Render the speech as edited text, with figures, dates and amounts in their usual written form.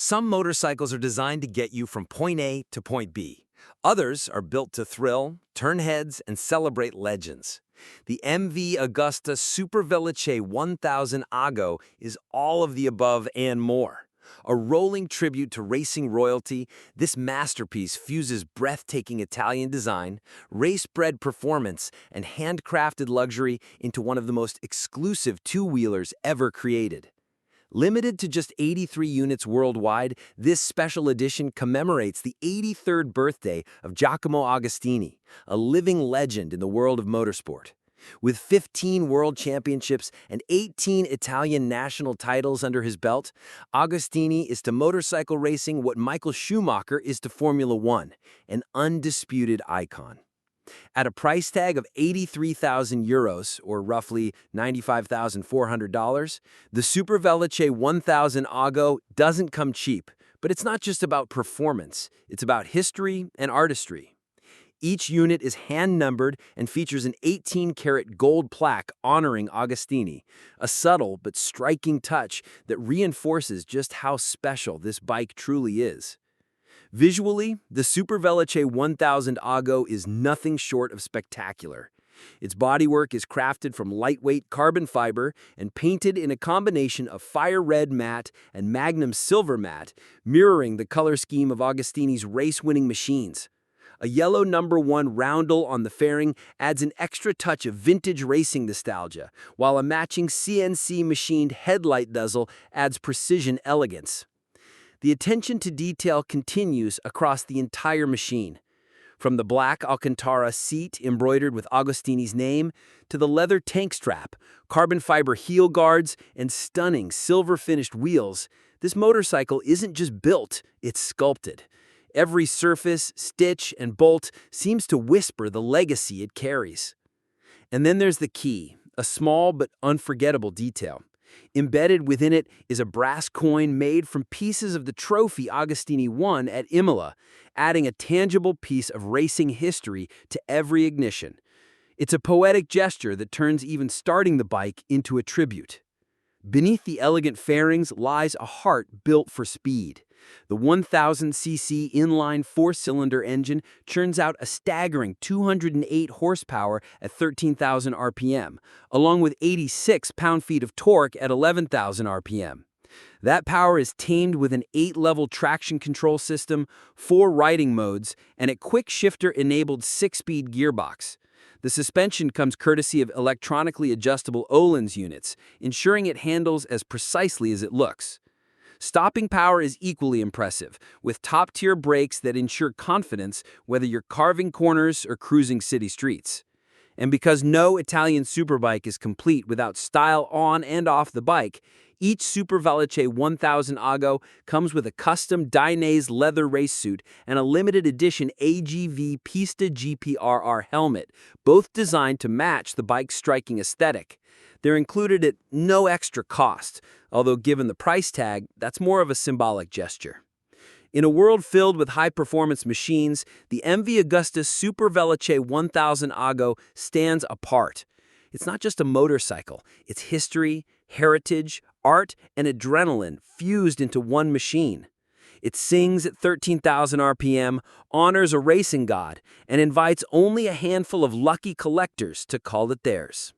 Some motorcycles are designed to get you from point A to point B. Others are built to thrill, turn heads, and celebrate legends. The MV Agusta Superveloce 1000 Ago is all of the above and more. A rolling tribute to racing royalty, this masterpiece fuses breathtaking Italian design, race-bred performance, and handcrafted luxury into one of the most exclusive two-wheelers ever created. Limited to just 83 units worldwide, this special edition commemorates the 83rd birthday of Giacomo Agostini, a living legend in the world of motorsport. With 15 world championships and 18 Italian national titles under his belt, Agostini is to motorcycle racing what Michael Schumacher is to Formula One, an undisputed icon. At a price tag of €83,000, or roughly $95,400, the Superveloce 1000 Ago doesn't come cheap, but it's not just about performance, it's about history and artistry. Each unit is hand-numbered and features an 18-karat gold plaque honoring Agostini, a subtle but striking touch that reinforces just how special this bike truly is. Visually, the Superveloce 1000 Ago is nothing short of spectacular. Its bodywork is crafted from lightweight carbon fiber and painted in a combination of fire red matte and Magnum silver matte, mirroring the color scheme of Agostini's race-winning machines. A yellow #1 roundel on the fairing adds an extra touch of vintage racing nostalgia, while a matching CNC-machined headlight bezel adds precision elegance. The attention to detail continues across the entire machine. From the black Alcantara seat embroidered with Agostini's name, to the leather tank strap, carbon fiber heel guards, and stunning silver-finished wheels, this motorcycle isn't just built, it's sculpted. Every surface, stitch, and bolt seems to whisper the legacy it carries. And then there's the key, a small but unforgettable detail. Embedded within it is a brass coin made from pieces of the trophy Agostini won at Imola, adding a tangible piece of racing history to every ignition. It's a poetic gesture that turns even starting the bike into a tribute. Beneath the elegant fairings lies a heart built for speed. The 1000cc inline four-cylinder engine churns out a staggering 208 horsepower at 13,000 RPM, along with 86 pound-feet of torque at 11,000 RPM. That power is tamed with an 8-level traction control system, 4 riding modes, and a quick-shifter-enabled 6-speed gearbox. The suspension comes courtesy of electronically adjustable Öhlins units, ensuring it handles as precisely as it looks. Stopping power is equally impressive, with top-tier brakes that ensure confidence whether you're carving corners or cruising city streets. And because no Italian superbike is complete without style on and off the bike, each Superveloce 1000 Ago comes with a custom Dainese leather race suit and a limited edition AGV Pista GPRR helmet, both designed to match the bike's striking aesthetic. They're included at no extra cost, although given the price tag, that's more of a symbolic gesture. In a world filled with high-performance machines, the MV Agusta Superveloce 1000 Ago stands apart. It's not just a motorcycle, it's history, heritage, art, and adrenaline fused into one machine. It sings at 13,000 RPM, honors a racing god, and invites only a handful of lucky collectors to call it theirs.